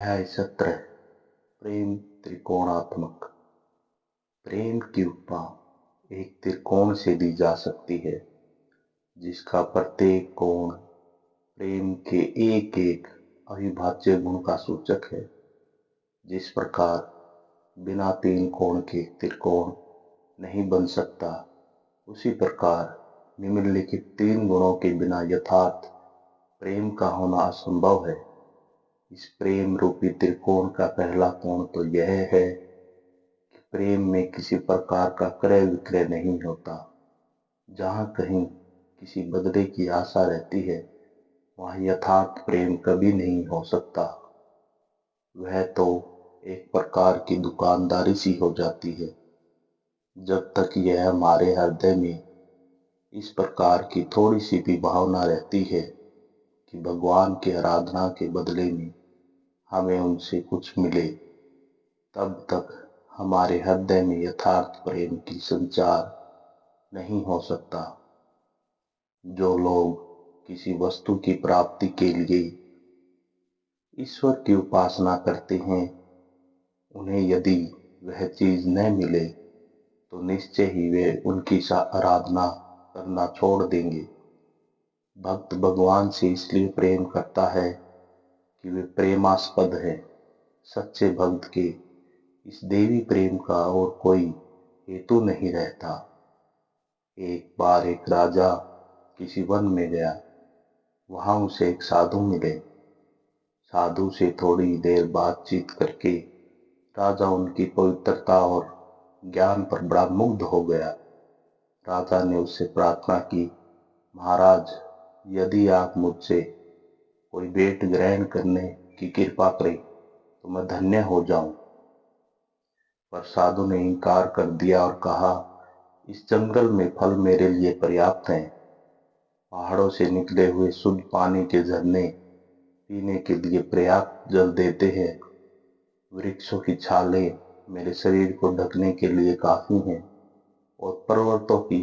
अध्याय 17 प्रेम त्रिकोणात्मक। प्रेम की उपमा एक त्रिकोण से दी जा सकती है, जिसका प्रत्येक कोण प्रेम के एक एक अविभाज्य गुण का सूचक है। जिस प्रकार बिना तीन कोण के त्रिकोण नहीं बन सकता, उसी प्रकार निम्नलिखित तीन गुणों के बिना यथार्थ प्रेम का होना असंभव है। इस प्रेम रूपी त्रिकोण का पहला कोण तो यह है कि प्रेम में किसी प्रकार का क्रय विक्रय नहीं होता। जहाँ कहीं किसी बदले की आशा रहती है, वहाँ यथार्थ प्रेम कभी नहीं हो सकता। वह तो एक प्रकार की दुकानदारी सी हो जाती है। जब तक यह हमारे हृदय में इस प्रकार की थोड़ी सी भी भावना रहती है कि भगवान की आराधना के बदले में हमें उनसे कुछ मिले, तब तक हमारे हृदय में यथार्थ प्रेम की संचार नहीं हो सकता। जो लोग किसी वस्तु की प्राप्ति के लिए ईश्वर की उपासना करते हैं, उन्हें यदि वह चीज न मिले तो निश्चय ही वे उनकी आराधना करना छोड़ देंगे। भक्त भगवान से इसलिए प्रेम करता है कि वे प्रेमास्पद है। सच्चे भक्त के इस देवी प्रेम का और कोई हेतु नहीं रहता। एक बार एक राजा किसी वन में गया। वहां उसे एक साधु मिले। साधु से थोड़ी देर बातचीत करके राजा उनकी पवित्रता और ज्ञान पर बड़ा मुग्ध हो गया। राजा ने उससे प्रार्थना की, महाराज, यदि आप मुझसे कोई भेंट ग्रहण करने की कृपा करें तो मैं धन्य हो जाऊं। पर साधु ने इनकार कर दिया और कहा, इस जंगल में फल मेरे लिए पर्याप्त हैं। पहाड़ों से निकले हुए शुद्ध पानी के झरने पीने के लिए पर्याप्त जल देते हैं। वृक्षों की छालें मेरे शरीर को ढकने के लिए काफी हैं और पर्वतों की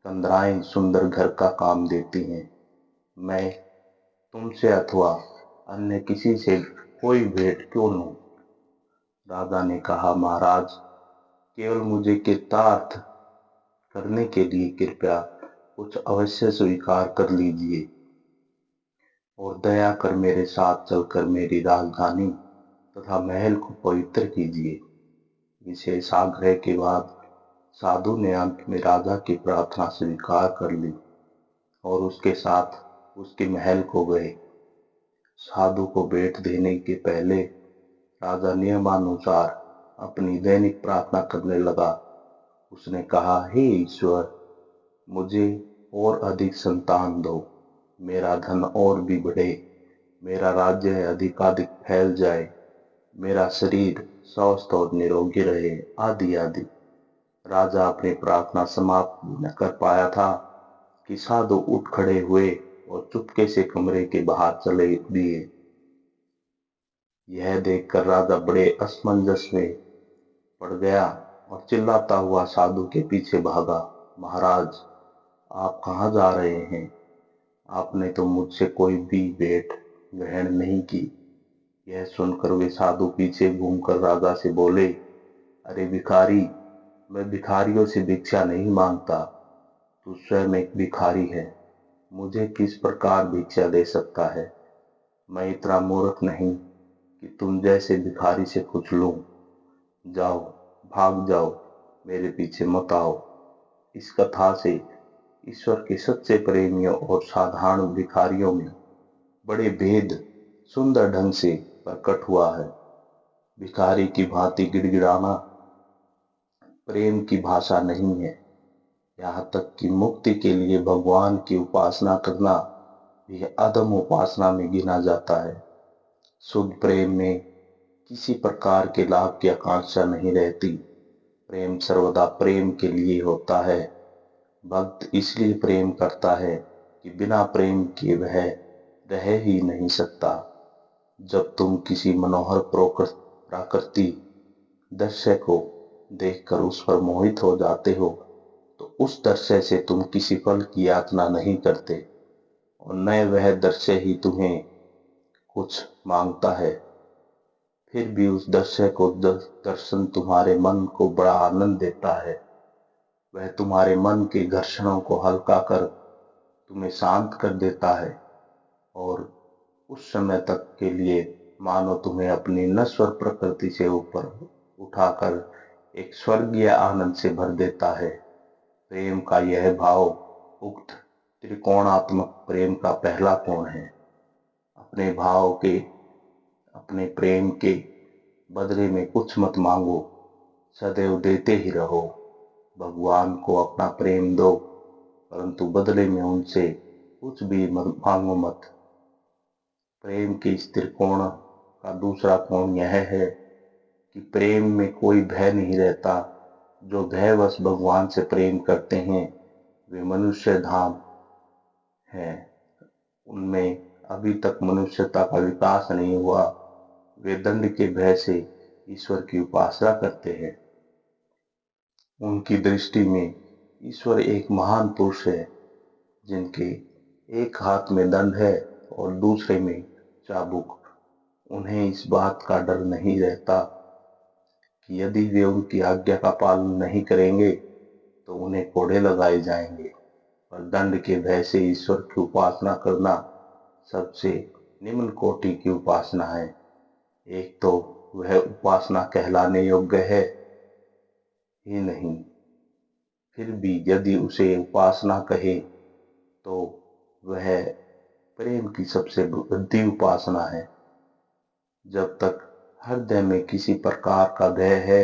कंदराएं सुंदर घर का काम देती हैं। मैं तुमसे अथवा अन्य किसी से कोई भेंट क्यों लूं? राजा ने कहा, महाराज, केवल मुझे कृतार्थ करने के लिए कृपया कुछ अवश्य स्वीकार कर लीजिए और दया कर मेरे साथ चलकर मेरी राजधानी तथा महल को पवित्र कीजिए। विशेष आग्रह के बाद साधु ने अंत में राजा की प्रार्थना स्वीकार कर ली और उसके साथ उसके महल को गए। साधु को भेंट देने के पहले राजा नियमानुसार अपनी दैनिक प्रार्थना करने लगा। उसने कहा, हे ईश्वर, मुझे और अधिक संतान दो, मेरा धन और भी बढ़े, मेरा राज्य अधिकाधिक फैल जाए, मेरा शरीर स्वस्थ और निरोगी रहे, आदि आदि। राजा अपनी प्रार्थना समाप्त न कर पाया था कि साधु उठ खड़े हुए और चुपके से कमरे के बाहर चले दिए। यह देखकर राजा बड़े असमंजस में पड़ गया और चिल्लाता हुआ साधु के पीछे भागा, महाराज, आप कहाँ जा रहे हैं? आपने तो मुझसे कोई भी भेंट ग्रहण नहीं की। यह सुनकर वे साधु पीछे घूमकर राजा से बोले, अरे भिखारी, मैं भिखारियों से भिक्षा नहीं मांगता। तू स्वयं एक भिखारी है, मुझे किस प्रकार भिक्षा दे सकता है? मैं इतना मूर्ख नहीं कि तुम जैसे भिखारी से कुछ लूं। जाओ, भाग जाओ, मेरे पीछे मत आओ। इस कथा से ईश्वर के सच्चे प्रेमियों और साधारण भिखारियों में बड़े भेद सुंदर ढंग से प्रकट हुआ है। भिखारी की भांति गिड़गिड़ाना प्रेम की भाषा नहीं है। यहाँ तक कि मुक्ति के लिए भगवान की उपासना करना भी अधम उपासना में गिना जाता है। शुद्ध प्रेम में किसी प्रकार के लाभ की आकांक्षा नहीं रहती। प्रेम सर्वदा प्रेम के लिए होता है। भक्त इसलिए प्रेम करता है कि बिना प्रेम के वह रह ही नहीं सकता। जब तुम किसी मनोहर प्राकृति दृश्य को देखकर उस पर मोहित हो जाते हो, तो उस दृश्य से तुम किसी फल की याचना नहीं करते और न वह दृश्य ही तुम्हें कुछ मांगता है। फिर भी उस दृश्य को दर्शन तुम्हारे मन को बड़ा आनंद देता है। वह तुम्हारे मन के घर्षणों को हल्का कर तुम्हें शांत कर देता है और उस समय तक के लिए मानो तुम्हें अपनी नश्वर प्रकृति से ऊपर उठाकर एक स्वर्गीय आनंद से भर देता है। प्रेम का यह भाव उक्त त्रिकोणात्मक प्रेम का पहला कोण है। अपने भाव के, अपने प्रेम के बदले में कुछ मत मांगो, सदैव देते ही रहो। भगवान को अपना प्रेम दो, परंतु बदले में उनसे कुछ भी मांगो मत। प्रेम के इस त्रिकोण का दूसरा कोण यह है कि प्रेम में कोई भय नहीं रहता। जो भयवश भगवान से प्रेम करते हैं वे मनुष्य धाम है। उनमें अभी तक मनुष्यता का विकास नहीं हुआ। वे दंड के भय से ईश्वर की उपासना करते हैं। उनकी दृष्टि में ईश्वर एक महान पुरुष है जिनके एक हाथ में दंड है और दूसरे में चाबुक। उन्हें इस बात का डर नहीं रहता कि यदि वे उनकी आज्ञा का पालन नहीं करेंगे तो उन्हें कोड़े लगाए जाएंगे। पर दंड के भय से ईश्वर की उपासना करना सबसे निम्न कोटि की उपासना है। एक तो वह उपासना कहलाने योग्य है ही नहीं, फिर भी यदि उसे उपासना कहे तो वह प्रेम की सबसे बुद्धि उपासना है। जब तक हृदय में किसी प्रकार का भय है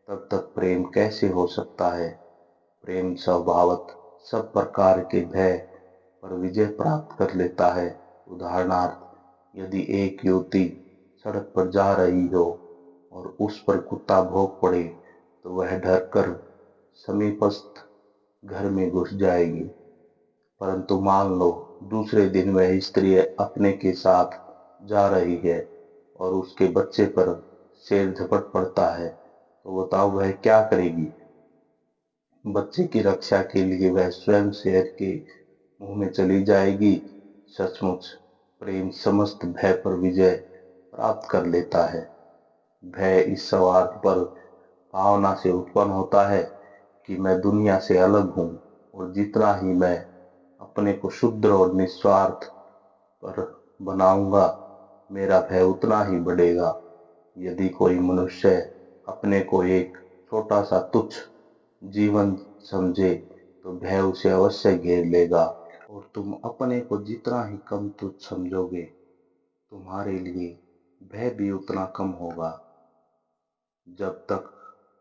तब तक प्रेम कैसे हो सकता है। प्रेम स्वभावत सब प्रकार के भय पर विजय प्राप्त कर लेता है। उदाहरणार्थ, यदि एक युवती सड़क पर जा रही हो और उस पर कुत्ता भौंक पड़े तो वह डर कर समीपस्थ घर में घुस जाएगी। परंतु मान लो दूसरे दिन वह स्त्री अपने के साथ जा रही है और उसके बच्चे पर शेर झपट पड़ता है तो बताओ वह क्या करेगी। बच्चे की रक्षा के लिए वह स्वयं शेर के मुंह में चली जाएगी। सचमुच प्रेम समस्त भय पर विजय प्राप्त कर लेता है। भय इस स्वार्थ पर भावना से उत्पन्न होता है कि मैं दुनिया से अलग हूँ और जितना ही मैं अपने को शुद्ध और निस्वार्थ पर बनाऊंगा मेरा भय उतना ही बढ़ेगा। यदि कोई मनुष्य अपने को एक छोटा सा तुच्छ जीवन समझे तो भय उसे अवश्य घेर लेगा और तुम अपने को जितना ही कम तुच्छ समझोगे तुम्हारे लिए भय भी उतना कम होगा। जब तक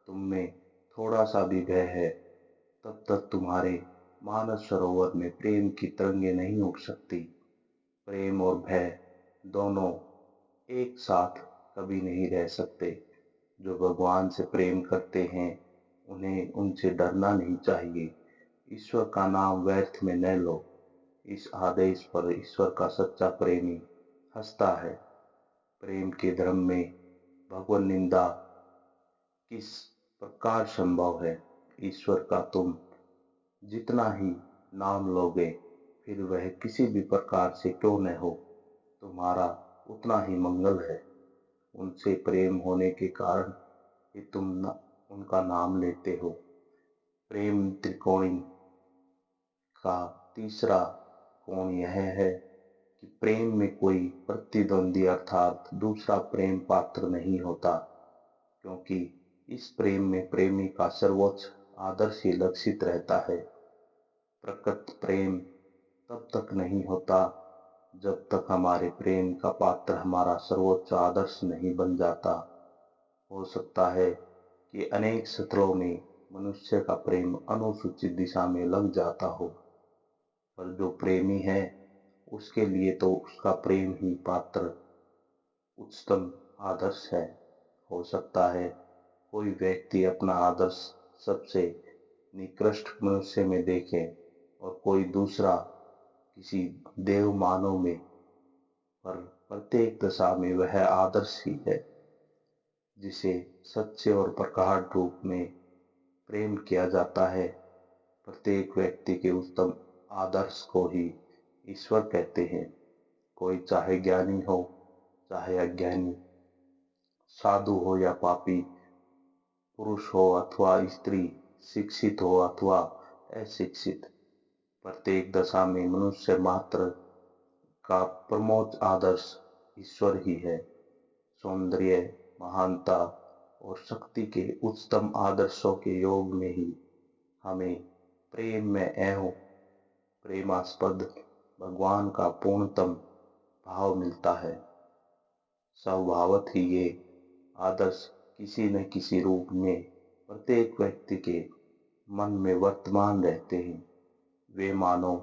तुम में थोड़ा सा भी भय है तब तक तुम्हारे मानस सरोवर में प्रेम की तरंगे नहीं उठ सकती। प्रेम और भय दोनों एक साथ कभी नहीं रह सकते। जो भगवान से प्रेम करते हैं उन्हें उनसे डरना नहीं चाहिए। ईश्वर का नाम व्यर्थ में न लो। इस आदेश पर ईश्वर का सच्चा प्रेमी हंसता है। प्रेम के धर्म में भगवत निंदा किस प्रकार संभव है। ईश्वर का तुम जितना ही नाम लोगे फिर वह किसी भी प्रकार से क्यों न हो तुम्हारा उतना ही मंगल है। उनसे प्रेम होने के कारण ही तुम उनका नाम लेते हो। प्रेम त्रिकोणी का तीसरा कोण यह है कि प्रेम में कोई प्रतिद्वंदी अर्थात दूसरा प्रेम पात्र नहीं होता, क्योंकि इस प्रेम में प्रेमी का सर्वोच्च आदर्श ही लक्षित रहता है। प्रकृत प्रेम तब तक नहीं होता जब तक हमारे प्रेम का पात्र हमारा सर्वोच्च आदर्श नहीं बन जाता। हो सकता है कि अनेक स्थलों में मनुष्य का प्रेम अनुचित दिशा में लग जाता हो, पर जो प्रेमी है उसके लिए तो उसका प्रेम ही पात्र उच्चतम आदर्श है। हो सकता है कोई व्यक्ति अपना आदर्श सबसे निकृष्ट मनुष्य में देखे और कोई दूसरा किसी देव मानव में, पर प्रत्येक दशा में वह आदर्श ही है जिसे सच्चे और प्रगाढ़ रूप में प्रेम किया जाता है। प्रत्येक व्यक्ति के उत्तम आदर्श को ही ईश्वर कहते हैं। कोई चाहे ज्ञानी हो चाहे अज्ञानी, साधु हो या पापी, पुरुष हो अथवा स्त्री, शिक्षित हो अथवा अशिक्षित, प्रत्येक दशा में मनुष्य मात्र का प्रमोद आदर्श ईश्वर ही है। सौंदर्य, महानता और शक्ति के उच्चतम आदर्शों के योग में ही हमें प्रेम में एवं प्रेमास्पद भगवान का पूर्णतम भाव मिलता है। स्वभावत ही ये आदर्श किसी न किसी रूप में प्रत्येक व्यक्ति के मन में वर्तमान रहते हैं। वे मानो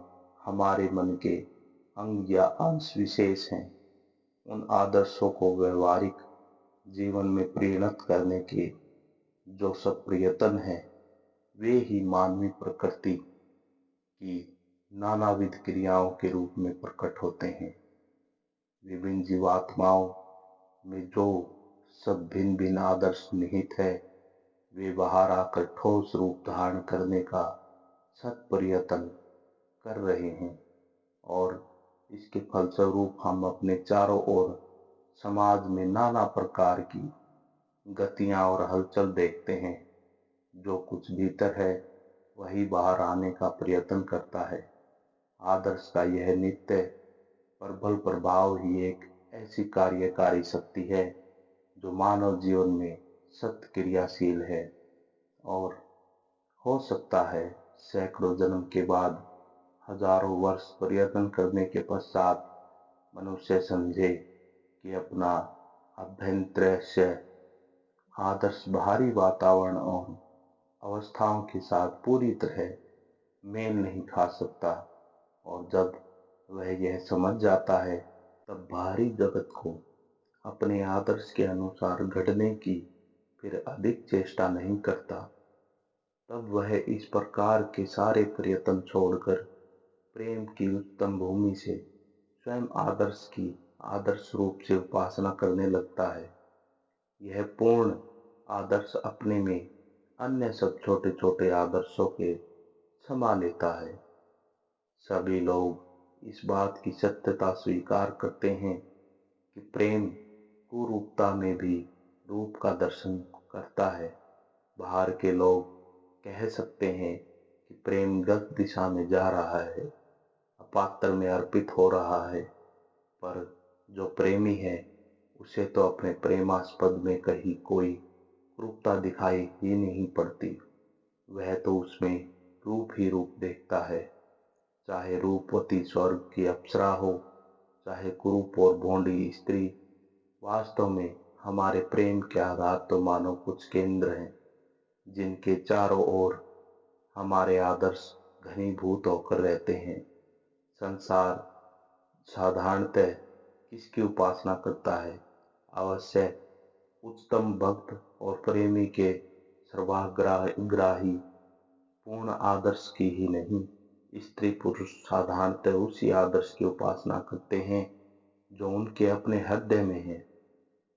हमारे मन के अंग या अंश विशेष हैं। उन आदर्शों को व्यवहारिक जीवन में परिणत करने के जो सब प्रयत्न हैं, वे ही मानवीय प्रकृति की नानाविध क्रियाओं के रूप में प्रकट होते हैं। विभिन्न जीवात्माओं में जो सब भिन्न भिन्न आदर्श निहित है, वे बाहर आकर ठोस रूप धारण करने का सत प्रयत्न कर रहे हैं और इसके फलस्वरूप हम अपने चारों ओर समाज में नाना प्रकार की गतियां और हलचल देखते हैं। जो कुछ भीतर है वही बाहर आने का प्रयत्न करता है। आदर्श का यह नित्य प्रबल प्रभाव ही एक ऐसी कार्यकारी शक्ति है जो मानव जीवन में सतत क्रियाशील है और हो सकता है सैकड़ों जन्म के बाद, हजारों वर्ष प्रयत्न करने के पश्चात मनुष्य समझे कि अपना अभ्यंतरस्य आदर्श बाहरी वातावरण और अवस्थाओं के साथ पूरी तरह मेल नहीं खा सकता, और जब वह यह समझ जाता है तब बाहरी जगत को अपने आदर्श के अनुसार गढ़ने की फिर अधिक चेष्टा नहीं करता। तब वह इस प्रकार के सारे प्रयत्न छोड़कर प्रेम की उत्तम भूमि से स्वयं आदर्श की आदर्श रूप से उपासना करने लगता है। यह पूर्ण आदर्श अपने में अन्य सब छोटे छोटे आदर्शों के समा लेता है। सभी लोग इस बात की सत्यता स्वीकार करते हैं कि प्रेम कुरूपता में भी रूप का दर्शन करता है। बाहर के लोग कह सकते हैं कि प्रेम गलत दिशा में जा रहा है, अपात्र में अर्पित हो रहा है, पर जो प्रेमी है उसे तो अपने प्रेमास्पद में कहीं कोई रूपता दिखाई ही नहीं पड़ती। वह तो उसमें रूप ही रूप देखता है, चाहे रूपवती स्वर्ग की अप्सरा हो, चाहे कुरूप और भोंडी स्त्री। वास्तव में हमारे प्रेम के आधार तो मानो कुछ केंद्र हैं, जिनके चारों ओर हमारे आदर्श घनीभूत होकर रहते हैं। संसार साधारणतः किसकी उपासना करता है? अवश्य उच्चतम भक्त और प्रेमी के सर्वाग्राही पूर्ण आदर्श की ही नहीं। स्त्री पुरुष साधारणतः उसी आदर्श की उपासना करते हैं जो उनके अपने हृदय में है।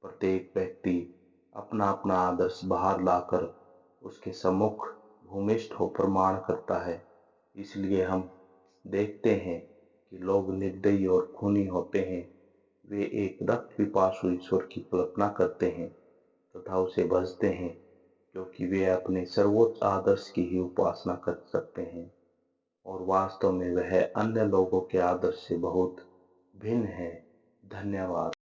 प्रत्येक व्यक्ति अपना अपना आदर्श बाहर लाकर उसके सम्मुख भूमिष्ठ हो प्रमाण करता है। इसलिए हम देखते हैं कि लोग निर्दयी और खूनी होते हैं। वे एक रक्त पिपासु ईश्वर की कल्पना करते हैं तथा उसे भजते हैं, क्योंकि वे अपने सर्वोच्च आदर्श की ही उपासना कर सकते हैं और वास्तव में वह अन्य लोगों के आदर्श से बहुत भिन्न है। धन्यवाद।